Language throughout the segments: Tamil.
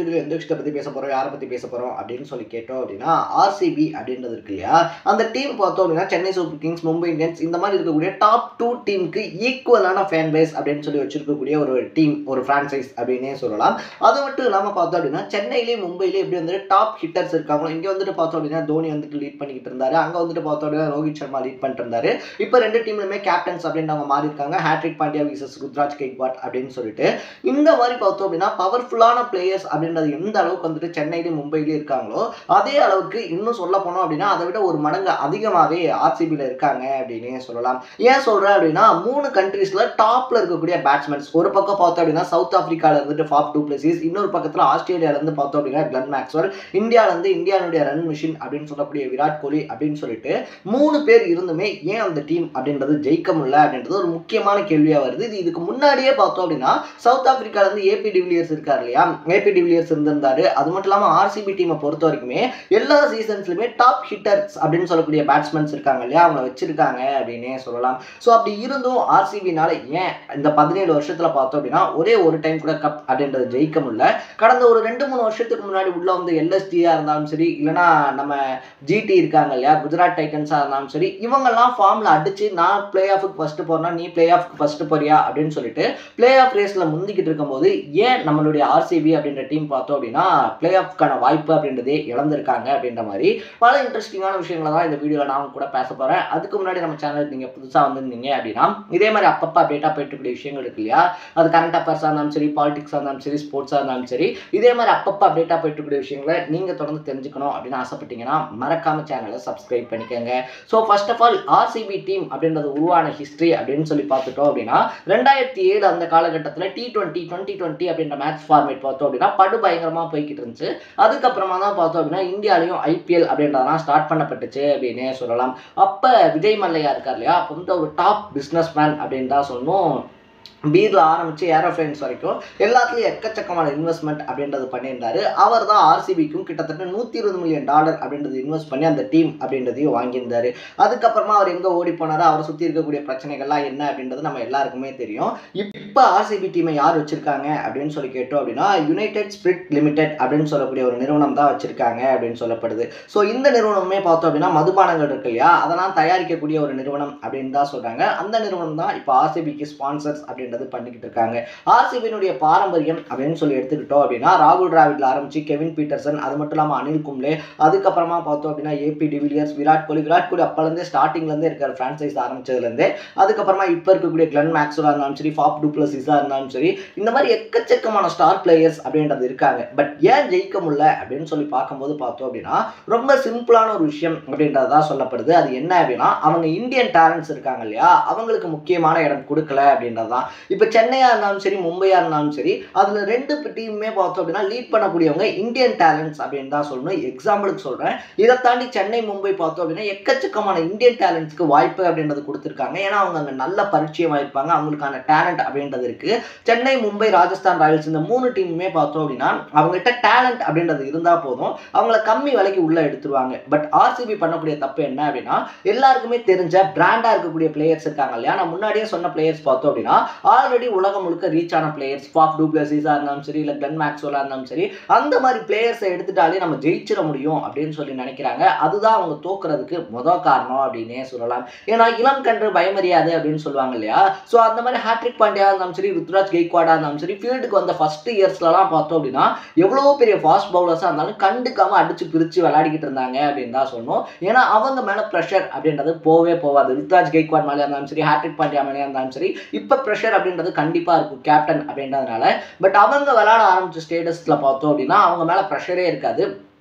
வீடியோவில் எந்த விஷயத்தை பற்றி பேச போகிறோம், யாரை பற்றி பேச போகிறோம் அப்படின்னு சொல்லி கேட்டோம் அப்படின்னா, ஆர்சிபி அப்படின்றது இருக்கு இல்லையா, அந்த டீம் பார்த்தோம் அப்படின்னா Chennai super Kings, Mumbai Indians இந்த மாதிரி இருக்கக்கூடிய டாப் 2 டீமுக்கு ஈக்குவலான ஃபேன் பேஸ் அப்படின்னு சொல்லி வச்சிருக்கக்கூடிய ஒரு டீம், ஒரு ஃப்ரான்ச்சைஸ் அப்படின்னே சொல்லலாம். அது மட்டும் இல்லாமல் பார்த்தோம் அப்படின்னா சென்னையிலேயே மும்பையிலேயே எப்படி வந்துட்டு டாப் ஹிட்டர்ஸ் இருக்காங்களோ, இங்கே வந்துட்டு பார்த்தோம் அப்படின்னா தோனி வந்துட்டு லீட் பண்ணிக்கிட்டு இருந்தாரு, அங்கே வந்துட்டு பார்த்தோம் அப்படின்னா ரோஹித் சர்மா லீட் பண்ணிட்டு இருந்தாரு. இப்போ ரெண்டு டீம்லுமே கேப்டன்ஸ் அப்படின்றவங்க மாறி இருக்காங்க. ஹேட்ரிக் பாண்டியா விசஸ் ருத்ராஜ் கெய்க்வாட் அப்படின்னு சொல்லிட்டு இந்த மாதிரி பார்த்தோம் அப்படின்னா பவர்ஃபுல்லான பிளேயர்ஸ் அப்படின்றது எந்த அளவுக்கு வந்துட்டு சென்னையிலும் மும்பையிலும் இருக்காங்களோ அதே அளவுக்கு இன்னும் சொல்ல போனோம் அப்படின்னா அதை விட ஒரு மடங்கு அதிகமாகவே ஆர்சிபியில் இருக்காங்க அப்படின்னே சொல்லலாம். ஏன் சொல்கிறேன் அப்படின்னா 3 கண்ட்ரீஸில் டாப்பில் இருக்கக்கூடிய பேட்ஸ்மேன்ஸ், ஒரு பக்கம் பார்த்தோம் அப்படின்னா சவுத் ஆஃப்ரிக்காவில் இருந்துட்டு ஃபாஃப் டு பிளஸிஸ், இன்னொரு பக்கத்தில் ஆஸ்திரேலியாவிலேருந்து பார்த்தோம் அப்படின்னா கிளென் மேக்ஸ்வெல், இந்தியாவிலேருந்து இந்தியாவுடைய ரன் மிஷின் அப்படின்னு சொல்லக்கூடிய விராட் கோலி அப்படின்னு சொல்லிட்டு 3 பேர் இருந்துமே ஏன் அந்த டீம் அப்படின்றது ஜெயிக்க முடியல அப்படின்றது ஒரு முக்கியமான கேள்வியாக வருது. இது இதுக்கு முன்னாடியே பார்த்தோம் அப்படின்னா சவுத் ஆப்பிரிக்கால இருந்து ஏபி டிவிலியர்ஸ் இருக்காரு இல்லையா, ஏபி டிவிலியர்ஸ் இருந்திருந்தாரு. அது மட்டும் இல்லாமல் ஆர்சிபி டீமை பொறுத்த வரைக்குமே எல்லா சீசன்ஸ்லுமே டாப் ஹிட்டர்ஸ் அப்படின்னு சொல்லக்கூடிய பேட்ஸ்மேன்ஸ் இருக்காங்க இல்லையா, அவங்கள வச்சிருக்காங்க அப்படின்னே சொல்லலாம். ஸோ அப்படி இருந்தும் ஆர்சிபினால ஏன் இந்த 17 வருஷத்துல பார்த்தோம் அப்படின்னா ஒரே ஒரு டைம் கூட கப் அப்படின்றது ஜெயிக்க முடியல. கடந்த ஒரு 2-3 வருஷத்துக்கு முன்னாடி உள்ள வந்து எல்எஸ்டியா இருந்தாலும் சரி, இல்லைனா நம்ம ஜிடி இருக்காங்க இல்லையா, குஜராத் டைட்டன்ஸா இருந்தாலும் சரி, இவங்கெல்லாம் ஃபார்ம்ல அடிச்சு நான் பிளே ஆஃபுக்கு ஃபர்ஸ்ட் போறேன்னா நீ பிளே ஆஃப்க்கு ஃபர்ஸ்ட் போறியா அப்படின்னு சொல்லிட்டு பிளே ஆஃப் ரேஸ்ல முந்திக்கிட்டு இருக்கும்போது ஏன் நம்மளுடைய ஆர்சிபி அப்படின்ற டீம் பார்த்தோம் அப்படின்னா பிளே ஆஃப்க்கான வாய்ப்பு அப்படின்றதே இழந்திருக்காங்க அப்படின்ற மாதிரி பல இன்ட்ரெஸ்டிங்கான விஷயங்களை தான் இந்த வீடியோவில் நான் கூட பேச போகிறேன். அதுக்கு முன்னாடி நம்ம சேனலுக்கு நீங்கள் புதுசாக வந்திருந்தீங்க அப்படின்னா இதே மாதிரி அப்பப்போ அப்டேட்டாக போயிட்டு விஷயங்கள் இருக்கு இல்லையா, அது கரண்ட் அஃபேர்ஸாக இருந்தாலும் சரி, பாலிடிக்ஸாக இருந்தாலும் சரி, ஸ்போர்ட்ஸாக இருந்தாலும் சரி, இதே மாதிரி அப்பப்போ அப்டேட்டாக போயிட்டு விஷயங்களை நீங்கள் தொடர்ந்து தெரிஞ்சுக்கணும் அப்படின்னு ஆசைப்பட்டீங்கன்னா மறக்காம சேனலை சப்ஸ்கிரைப் பண்ணிக்கோங்க. So first of all RCB team அப்படின்றது உருவான ஹிஸ்ட்ரி அப்படின்னு சொல்லி பார்த்துட்டோம் அப்படின்னா 2007 அந்த காலகட்டத்தில் T20 2020 அப்படின்ற மேட்ச் ஃபார்மேட் பார்த்தோம் அப்படின்னா படு பயங்கரமாக போய்கிட்டு இருந்துச்சு. அதுக்கப்புறமா தான் பார்த்தோம் அப்படின்னா இந்தியாலையும் ஐபிஎல் அப்படின்றதெல்லாம் ஸ்டார்ட் பண்ணப்பட்டுச்சு அப்படின்னே சொல்லலாம். அப்போ விஜய் மல்லையா இருக்கார் இல்லையா, அப்போ வந்து ஒரு டாப் பிஸ்னஸ் மேன் அப்படின்னு தான் சொல்லணும். பீரில் ஆரம்பித்து ஏரோஃப்ளைன்ஸ் வரைக்கும் எல்லாத்துலேயும் எக்கச்சக்கமான இன்வெஸ்ட்மெண்ட் அப்படின்றது பண்ணியிருந்தாரு. அவர் தான் ஆர்சிபிக்கும் கிட்டத்தட்ட $120 மில்லியன் அப்படின்றது இன்வெஸ்ட் பண்ணி அந்த டீம் அப்படின்றதையும் வாங்கியிருந்தாரு. அதுக்கப்புறமா அவர் எங்கே ஓடி போனார், அவரை சுற்றி இருக்கக்கூடிய பிரச்சனைகள்லாம் என்ன அப்படின்றது நம்ம எல்லாருக்குமே தெரியும். இப்போ ஆர்சிபி டீமை யார் வச்சிருக்காங்க அப்படின்னு சொல்லி கேட்டோம் அப்படின்னா யுனைடெட் ஸ்பிரிட் லிமிடெட் அப்படின்னு சொல்லக்கூடிய ஒரு நிறுவனம் தான் வச்சிருக்காங்க அப்படின்னு சொல்லப்படுது. ஸோ இந்த நிறுவனமே பார்த்தோம் அப்படின்னா மதுபானங்கள் இருக்கு இல்லையா, அதெல்லாம் தயாரிக்கக்கூடிய ஒரு நிறுவனம் அப்படின்னு தான் சொல்கிறாங்க. அந்த நிறுவனம் தான் இப்போ ஆர்சிபிக்கு ஸ்பான்சர்ஸ் அப்படின்றது பண்ணிக்கிட்டு இருக்காங்க. ஆர்சிபியினுடைய பாரம்பரியம் அப்படின்னு சொல்லி எடுத்துக்கிட்டோம் அப்படின்னா ராகுல் டிராவிட்ல ஆரம்பிச்சு கெவின் பீட்டர்சன், அது மட்டும் இல்லாமல் அனில் கும்ப்ளே, அதுக்கப்புறமா பார்த்தோம் அப்படின்னா ஏபி டிவிலியர்ஸ், விராட் கோலி அப்போலேருந்தே ஸ்டார்டிங்லேருந்தே இருக்கிற ஃப்ரான்ச்சைஸ் ஆரம்பிச்சதுலேருந்தே, அதுக்கப்புறமா இப்போ இருக்கக்கூடிய கிளென் மேக்ஸ்வெல்லாக இருந்தாலும் சரி, ஃபாஃப் டு பிளஸிஸாக இருந்தாலும் சரி, இந்த மாதிரி எக்கச்சக்கமான ஸ்டார் பிளேயர்ஸ் அப்படின்றது இருக்காங்க. பட் ஏன் ஜெயிக்க முடியல அப்படின்னு சொல்லி பார்க்கும்போது பார்த்தோம் அப்படின்னா ரொம்ப சிம்பிளான ஒரு விஷயம் அப்படின்றது தான் சொல்லப்படுது. அது என்ன அப்படின்னா அவங்க இந்தியன் டேலண்ட்ஸ் இருக்காங்க இல்லையா, அவங்களுக்கு முக்கியமான இடம் கொடுக்கல அப்படின்றது தான். இப்போ சென்னையாக இருந்தாலும் சரி, மும்பையாக இருந்தாலும் சரி, அதில் 2 டீமுமே பார்த்தோம் அப்படின்னா லீட் பண்ணக்கூடியவங்க இந்தியன் டேலண்ட்ஸ் அப்படின்னு தான் சொல்லணும். எக்ஸாம்பிளுக்கு சொல்கிறேன், இதை தாண்டி சென்னை மும்பை பார்த்தோம் அப்படின்னா எக்கச்சக்கமான இந்தியன் டேலண்ட்ஸ்க்கு வாய்ப்பு அப்படின்றது கொடுத்துருக்காங்க. ஏன்னா அவங்க அங்கே நல்ல பரிச்சயமாக இருப்பாங்க, அவங்களுக்கான டேலண்ட் அப்படின்றது இருக்குது. சென்னை, மும்பை, ராஜஸ்தான் ராயல்ஸ் இந்த 3 டீமுமே பார்த்தோம் அப்படின்னா அவங்ககிட்ட டேலண்ட் அப்படின்றது இருந்தால் போதும், அவங்கள கம்மி விலைக்கு உள்ளே எடுத்துருவாங்க. பட் ஆர்சிபி பண்ணக்கூடிய தப்பு என்ன அப்படின்னா எல்லாருக்குமே தெரிஞ்ச பிராண்டாக இருக்கக்கூடிய பிளேயர்ஸ் இருக்காங்க இல்லையா, நான் முன்னாடியே சொன்ன பிளேயர்ஸ் பார்த்தோம் அப்படின்னா ஆல்ரெடி உலகம் முழுக்க ரீச் ஆன பிளேயர்ஸ், ஃபாஃப் டு பிளஸிஸாக இருந்தாலும் சரி, இல்லை கிளென் மேக்ஸ்வெல்லாக இருந்தாலும் சரி, அந்த மாதிரி பிளேயர்ஸை எடுத்துட்டாலே நம்ம ஜெயிச்சிட முடியும் அப்படின்னு சொல்லி நினைக்கிறாங்க. அதுதான் அவங்க தோக்குறதுக்கு முதல் காரணம் அப்படின்னே சொல்லலாம். ஏன்னா இளம் கன்று பயமறியாது அப்படின்னு சொல்லுவாங்க இல்லையா, ஸோ அந்த மாதிரி ஹேட்ரிக் பாண்டியா இருந்தாலும் சரி, ருத்ராஜ் கெய்க்வாடா இருந்தாலும் சரி, ஃபீல்டுக்கு வந்த ஃபர்ஸ்ட் இயர்ஸ்லாம் பார்த்தோம் அப்படின்னா எவ்வளோ பெரிய ஃபாஸ்ட் பவுலர்ஸாக இருந்தாலும் கண்டுக்காம அடிச்சு பிரித்து விளையாடிக்கிட்டு இருந்தாங்க அப்படின்னு தான் சொல்லணும். ஏன்னா அவங்க மேலே ப்ரெஷர் அப்படின்றது போவே போகாது. ருத்ராஜ் கெய்க்வாட் மேலே இருந்தாலும் சரி, ஹேட்ரிக் பாண்டியா மேலே இருந்தாலும் சரி, இப்போ ப்ரெஷர் அப்படின்றது கண்டிப்பா இருக்கும் கேப்டன் அப்படின்றதுனால. பட் அவங்க விளையாட ஆரம்பிச்ச ஸ்டேட்டஸ்ல பார்த்தோம் அப்படின்னா அவங்க மேல ப்ரெஷரே இருக்காது.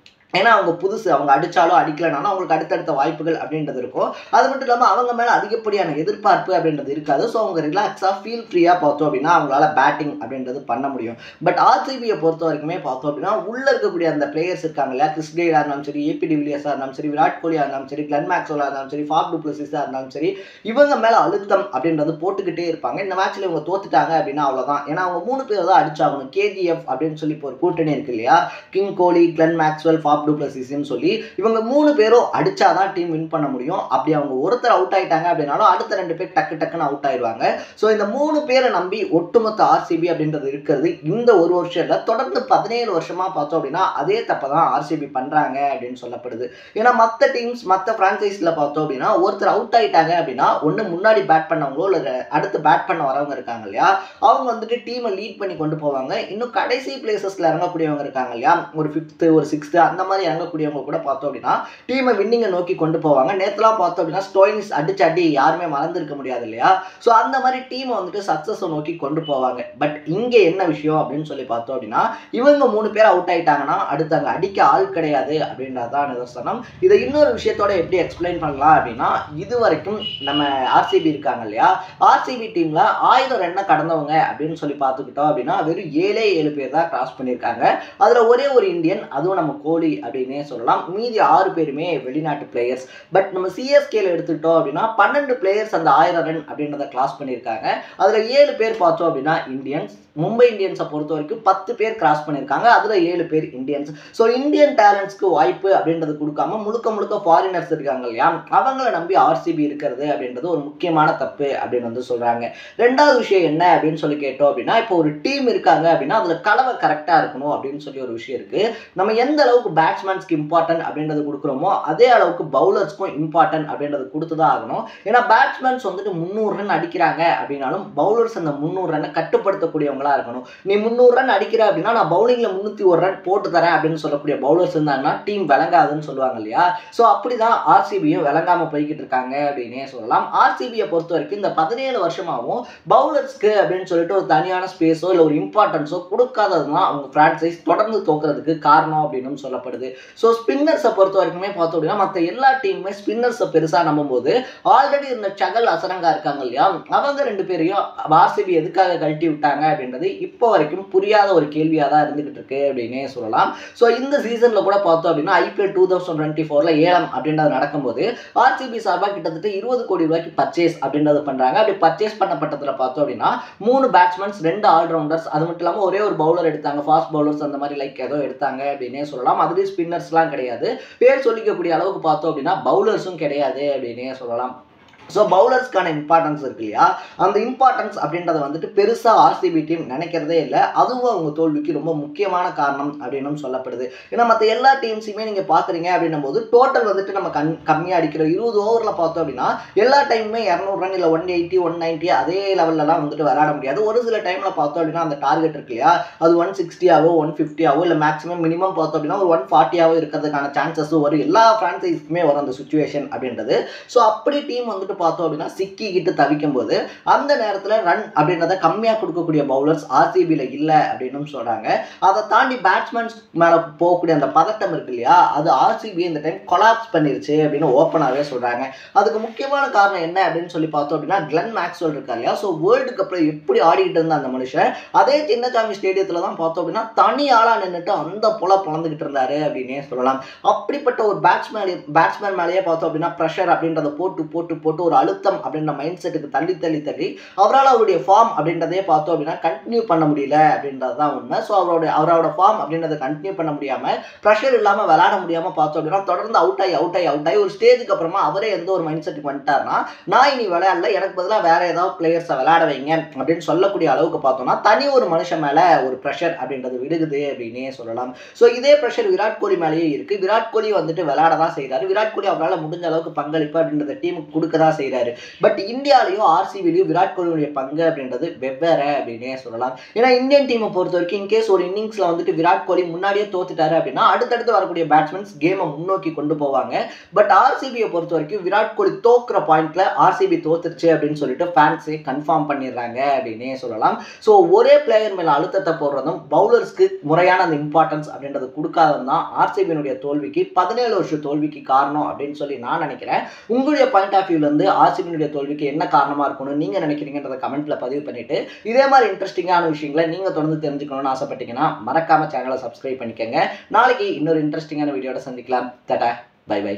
ஏன்னா அவங்க புதுசு, அவங்க அடித்தாலும் அடிக்கலைனாலும் அவங்களுக்கு அடுத்தடுத்த வாய்ப்புகள் அப்படின்றது இருக்கும். அது மட்டும் இல்லாமல் அவங்க மேலே அதிகப்படியான எதிர்பார்ப்பு அப்படின்றது இருக்காது. ஸோ அவங்க ரிலாக்ஸாக ஃபீல் ஃப்ரீயாக பார்த்தோம் அப்படின்னா அவங்களால பேட்டிங் அப்படின்றது பண்ண முடியும். பட் ஆர்சிபியை பொறுத்த வரைக்குமே பார்த்தோம் அப்படின்னா உள்ளே இருக்கக்கூடிய அந்த பிளேயர்ஸ் இருக்காங்க இல்லையா, கிறிஸ் கெயிலாக இருந்தாலும் சரி, ஏபி டிவிலியர்ஸாக இருந்தாலும் சரி, விராட் கோலியாக இருந்தாலும் சரி, கிளென் மேக்ஸ்வெல்லாக இருந்தாலும் சரி, ஃபாஃப் டு பிளஸிஸாக இருந்தாலும் சரி, இவங்க மேலே அழுத்தம் அப்படின்றது போட்டுக்கிட்டே இருப்பாங்க. இந்த மேட்ச்சில் இவங்க தோத்துட்டாங்க அப்படின்னா அவ்வளோதான். ஏன்னா அவங்க 3 பேர் தான் அடிச்சாகணும். கேஜிஎஃப் அப்படின்னு சொல்லி இப்போ ஒரு கூட்டணி இருக்கு இல்லையா, king Kohli, Glenn Maxwell, Faf Faf du பிளசிஸ்ன்னு சொல்லி இவங்க 3 பேரும் அடிச்சாதான் டீம் வின் பண்ண முடியும். அப்படி அவங்க ஒருத்தர் அவுட் ஆயிட்டாங்க அப்படின்னாலும் அடுத்த 2 பேர் டக்குன்னு அவுட் ஆயிடுவாங்க. ஸோ இந்த 3 பேரை நம்பி ஒட்டுமொத்த ஆர்சிபி அப்படின்றது இருக்கிறது இந்த ஒரு வருஷம் இல்லை, தொடர்ந்து 17 வருஷமா பார்த்தோம் அப்படின்னா அதே தப்பை தான் ஆர்சிபி பண்றாங்க அப்படின்னு சொல்லப்படுது. ஏன்னா மற்ற டீம்ஸ் மற்ற பிரான்சைஸ்ல பார்த்தோம் அப்படின்னா ஒருத்தர் அவுட் ஆயிட்டாங்க அப்படின்னா ஒன்று முன்னாடி பேட் பண்ணவங்களோ இல்லை அடுத்து பேட் பண்ண வரவங்க இருக்காங்க இல்லையா, அவங்க வந்துட்டு டீமை லீட் பண்ணி கொண்டு போவாங்க. இன்னும் கடைசி பிளேசஸ்ல இறங்கக்கூடியவங்க இருக்காங்க இல்லையா, ஒரு 5th ஒரு 6th அந்த மாதிரி இறங்கக்கூடியவங்க கூட பார்த்தோம் அப்படின்னா டீமை வின்னிங்கை நோக்கி கொண்டு போவாங்க. நேற்றுலாம் பார்த்தோம் அப்படின்னா ஸ்டோயினிஸ் அடிச்சாடி யாருமே மறந்துருக்க முடியாது இல்லையா. ஸோ அந்த மாதிரி டீமை வந்துட்டு சக்ஸஸை நோக்கி கொண்டு போவாங்க. பட் இங்கே என்ன விஷயம் அப்படின்னு சொல்லி பார்த்தோம் அப்படின்னா இவங்க 3 பேர் அவுட் ஆயிட்டாங்கன்னா அடுத்து அங்கே அடிக்க ஆள் கிடையாது அப்படின்றதான் நிதர்சனம். இதை இன்னொரு விஷயத்தோட எப்படி எக்ஸ்பிளைன் பண்ணலாம் அப்படின்னா, இது வரைக்கும் நம்ம ஆர்சிபி இருக்காங்க இல்லையா, ஆர்சிபி டீம்ல 1000 ரன்னை கடந்தவங்க அப்படின்னு சொல்லி பார்த்துக்கிட்டோம் அப்படின்னா வெறும் 7 பேர் தான் கிராஸ் பண்ணியிருக்காங்க. அதுல ஒரே ஒரு இந்தியன், அதுவும் நம்ம கோலி அப்படின்னே சொல்லலாம். மீதி 6 பேருமே வெளிநாட்டு பிளேயர்ஸ். பட் நம்ம சிஎஸ்கேல எடுத்துக்கிட்டோம் அப்படின்னா 12 பிளேயர்ஸ் அந்த 1000 ரன் அப்படின்றத கிராஸ் பண்ணியிருக்காங்க. அதுல 7 பேர் பார்த்தோம் அப்படின்னா இந்தியன்ஸ். மும்பை இந்தியன்ஸை பொறுத்த வரைக்கும் 10 பேர் கிராஸ் பண்ணியிருக்காங்க, அதுல 7 பேர் இந்தியன்ஸ். ஸோ இந்தியன் டேலண்ட்ஸ்க்கு வாய்ப்பு அப்படின்றது கொடுக்காம முழுக்க ஃபாரினர்ஸ் இருக்காங்க இல்லையா, அவங்கள நம்பி ஆர்சிபி இருக்கிறது அப்படின்றது ஒரு முக்கியமான தப்பு அப்படின்னு வந்து சொல்றாங்க. ரெண்டாவது விஷயம் என்ன அப்படின்னு சொல்லி கேட்டோம் அப்படின்னா, இப்போ ஒரு டீம் இருக்காங்க அப்படின்னா அதுல கலவை கரெக்டா இருக்கணும் அப்படின்னு சொல்லி ஒரு விஷயம் இருக்கு. நம்ம எந்த அளவுக்கு பேட்ஸ்மேன்ஸ்க்கு இம்பார்ட்டன்ட் அப்படின்றது கொடுக்குறோமோ அதே அளவுக்கு பவுலர்ஸ்க்கும் இம்பார்ட்டன்ட் அப்படின்றது கொடுத்துதான் ஆகணும். ஏன்னா பேட்ஸ்மேன்ஸ் வந்துட்டு 300 ரன் அடிக்கிறாங்க அப்படின்னாலும் பவுலர்ஸ் அந்த 300 ரன்னை கட்டுப்படுத்தக்கூடியவங்க இருக்கணும். நீ 300 ரன் அடிக்கிற அப்படின்னா நான் பவுலிங்ல 301 ரன் போட்டு தரேன் அப்படின்னு சொல்லக்கூடிய பவுலர்ஸ் இருந்தாங்கன்னா டீம் விளங்காதுன்னு சொல்லுவாங்க இல்லையா. சோ அப்படிதான் ஆர்சிபியும் விளங்காம போய்கிட்டு இருக்காங்க அப்படின்னே சொல்லலாம். ஆர்சிபியை பொறுத்த வரைக்கும் இந்த 17 வருஷமாவும் பவுலர்ஸ்க்கு அப்படின்னு சொல்லிட்டு ஒரு தனியான ஸ்பேஸோ இல்லை ஒரு இம்பார்ட்டன்ஸோ கொடுக்காததுதான் அவங்க பிரான்சைஸ் தொடர்ந்து தோக்குறதுக்கு காரணம் அப்படின்னு சொல்லப்படுது. ஸோ ஸ்பின்னர்ஸை பொறுத்த வரைக்குமே பார்த்தோம் அப்படின்னா மற்ற எல்லா டீமுமே ஸ்பின்னர்ஸை பெருசா நம்பும் போது ஆல்ரெடி இருந்த சகல் அசரங்கா இருக்காங்க இல்லையா, அவங்க 2 பேரையும் ஆர்சிபி எதுக்காக கழட்டி விட்டாங்க அப்படின்றது இப்போ வரைக்கும் புரியாத ஒரு கேள்வியா தான் இருந்துகிட்டு இருக்கு அப்படின்னே சொல்லலாம். ஸோ இந்த சீசன்ல கூட பார்த்தோம் அப்படின்னா ஐபிஎல் 2024ல ஏலம் அப்படின்றது நடக்கும்போது ஆர்சிபி சார்பாக கிட்டத்தட்ட 20 கோடி ரூபாய்க்கு பர்ச்சேஸ் அப்படின்றது பண்றாங்க. அப்படி பர்ச்சேஸ் பண்ணப்பட்டதுல பார்த்தோம் அப்படின்னா 3 பேட்ஸ்மேன்ஸ் 2 ஆல்ரவுண்டர்ஸ், அது மட்டும் இல்லாமல் ஒரே ஒரு பவுலர் எடுத்தாங்க, ஃபாஸ்ட் பவுலர்ஸ் அந்த மாதிரி லைக் ஏதோ எடுத்தாங்க அப்படின்னே சொல்லலாம். அதுலேயும் ஸ்பின்னர்ஸ்லாம் கிடையாது, பேர் சொல்லிக்கக்கூடிய அளவுக்கு பார்த்தோம் அப்படின்னா பவுலர்ஸும் கிடையாது அப்படின்னே சொல்லலாம். ஸோ பவுலர்ஸ்க்கான இம்பார்ட்டன்ஸ் இருக்கு இல்லையா, அந்த இம்பார்ட்டன்ஸ் அப்படின்றத வந்துட்டு பெருசாக ஆர்சிபி டீம் நினைக்கிறதே இல்லை. அதுவும் அவங்க தோல்விக்கு ரொம்ப முக்கியமான காரணம் அப்படின்னு சொல்லப்படுது. ஏன்னா மற்ற எல்லா டீம்ஸுமே நீங்கள் பார்க்குறீங்க அப்படின்னும் போது டோட்டல் வந்துட்டு நம்ம கம்மியாக அடிக்கிற 20 ஓவரில் பார்த்தோம் அப்படின்னா எல்லா டைமுமே 200 ரன் இல்லை 180 190 அதே லெவல்லலாம் வந்துட்டு விளையாட முடியாது. ஒரு சில டைமில் பார்த்தோம் அப்படின்னா அந்த டார்கெட் இருக்கு இல்லையா, அது 160 150 இல்லை மேக்ஸிமம் மினிமம் பார்த்தோம் அப்படின்னா ஒரு 140 இருக்கிறதுக்கான சான்சஸும் வரும். எல்லா பிரான்சைஸ்க்குமே வரும் அந்த சுச்சுவேஷன் அப்படின்றது. ஸோ அப்படி டீம் வந்துட்டு பார்த்தோம் அப்படின்னா சிக்கிக்கிட்டு தவிக்கும் போது அந்த நேரத்தில் ரன் அப்படின்றத கம்மியாக கொடுக்கக்கூடிய பவுலர்ஸ் ஆர்சிபியில் இல்லை அப்படின்னு சொல்றாங்க. அதை தாண்டி பேட்ஸ்மேன்ஸ் மேலே போகக்கூடிய அந்த பதட்டம் இருக்கு இல்லையா, அது ஆர்சிபி இந்த டைம் கொலாப்ஸ் பண்ணிருச்சு அப்படின்னு ஓப்பனாகவே சொல்றாங்க. அதுக்கு முக்கியமான காரணம் என்ன அப்படின்னு சொல்லி பார்த்தோம் அப்படின்னா கிளென் மேக்ஸ்வெல் இருக்கா இல்லையா, ஸோ வேர்ல்டு கப்பில் எப்படி ஆடிக்கிட்டு இருந்த அந்த மனுஷன் அதே சின்னசாமி ஸ்டேடியத்தில் தான் பார்த்தோம் அப்படின்னா தனி ஆளாக நின்றுட்டு அந்த போல பொழந்துக்கிட்டு இருந்தாரு அப்படின்னே சொல்லலாம். அப்படிப்பட்ட ஒரு பேட்ஸ்மேன் மேலேயே பார்த்தோம் அப்படின்னா ப்ரெஷர் அப்படின்றத போட்டு ஒரு அழுத்தம் அப்படின்ற மைண்ட் செட்டுக்கு தள்ளி அவரால் அவருடைய ஃபார்ம் அப்படின்றதே பார்த்தோம் அப்படின்னா கண்டினியூ பண்ண முடியல அப்படின்றது தான் உண்மை. ஸோ அவரோட ஃபார்ம் அப்படின்றத கண்டினியூ பண்ண முடியாம ப்ரெஷர் இல்லாமல் விளையாட முடியாம பார்த்தோம் அப்படின்னா தொடர்ந்து அவுட் ஆகி ஒரு ஸ்டேஜுக்கு அப்புறமா அவரே எந்த ஒரு மைண்ட் செட்டுக்கு வந்துட்டாருன்னா நான் இனி விளையாடல, எனக்கு பதிலாக வேற ஏதாவது பிளேயர்ஸை விளையாட வைங்க அப்படின்னு சொல்லக்கூடிய அளவுக்கு பார்த்தோம்னா தனி ஒரு மனுஷன் மேல ஒரு ப்ரெஷர் அப்படின்றது விடுகுது அப்படின்னே சொல்லலாம். ஸோ இதே ப்ரெஷர் விராட் கோலி மேலேயே இருக்கு. விராட் கோலி வந்துட்டு விளையாட தான் செய்யறாரு. விராட் கோலி அவரால் முடிஞ்ச அளவுக்கு பங்களிப்பு அப்படின்றத டீமுக்கு கொடுக்க தான் செய்யறாரு. பட் இந்தியாலையும் ஆர்சிபிலையும் விராட் கோலியுடைய பங்கு அப்படின்றது வெவ்வேறு அப்படின்னே சொல்லலாம். ஏன்னா இந்தியன் டீமை பொறுத்த வரைக்கும் இன்கேஸ் ஒரு இன்னிங்ஸ்ல வந்துட்டு விராட் கோலி முன்னாடியே தோத்துட்டாரு அப்படின்னா அடுத்தடுத்து வரக்கூடிய பேட்ஸ்மேன்ஸ் கேமை முன்னோக்கி கொண்டு போவாங்க. பட் ஆர்சிபியை பொறுத்த வரைக்கும் விராட் கோலி தோக்குற பாயிண்ட்ல ஆர்சிபி தோத்துருச்சு அப்படின்னு சொல்லிட்டு ஃபேன்ஸே கன்ஃபார்ம் பண்ணிடுறாங்க அப்படின்னே சொல்லலாம். ஸோ ஒரே பிளேயர் மேல அழுத்தத்தை போடுறதும் பவுலர்ஸ்க்கு முறையான அந்த இம்பார்ட்டன்ஸ் அப்படின்றது கொடுக்காததும் தான் ஆர்சிபியினுடைய தோல்விக்கு 17 வருஷ தோல்விக்கு காரணம் அப்படின்னு சொல்லி நான் நினைக்கிறேன். உங்களுடைய பாயிண்ட் ஆஃப் வியூல இருந்து ஆர்சிபியினுடைய தோல்விக்கு என்ன காரணமா இருக்கணும் நீங்க நினைக்கிறீங்கன்றத கமெண்ட்ல பதிவு பண்ணிட்டு இதே மாதிரி இன்ட்ரெஸ்டிங்கான விஷயங்களை நீங்க தொடர்ந்து தெரிஞ்சுக்கணும்னு ஆசைப்பட்டீங்கன்னா மறக்காம சேனலை சப்ஸ்கிரைப் பண்ணிக்கங்க. நாளைக்கு இன்னொரு இன்ட்ரெஸ்டிங்கான வீடியோட சந்திக்கலாம். டாடா, பை பை.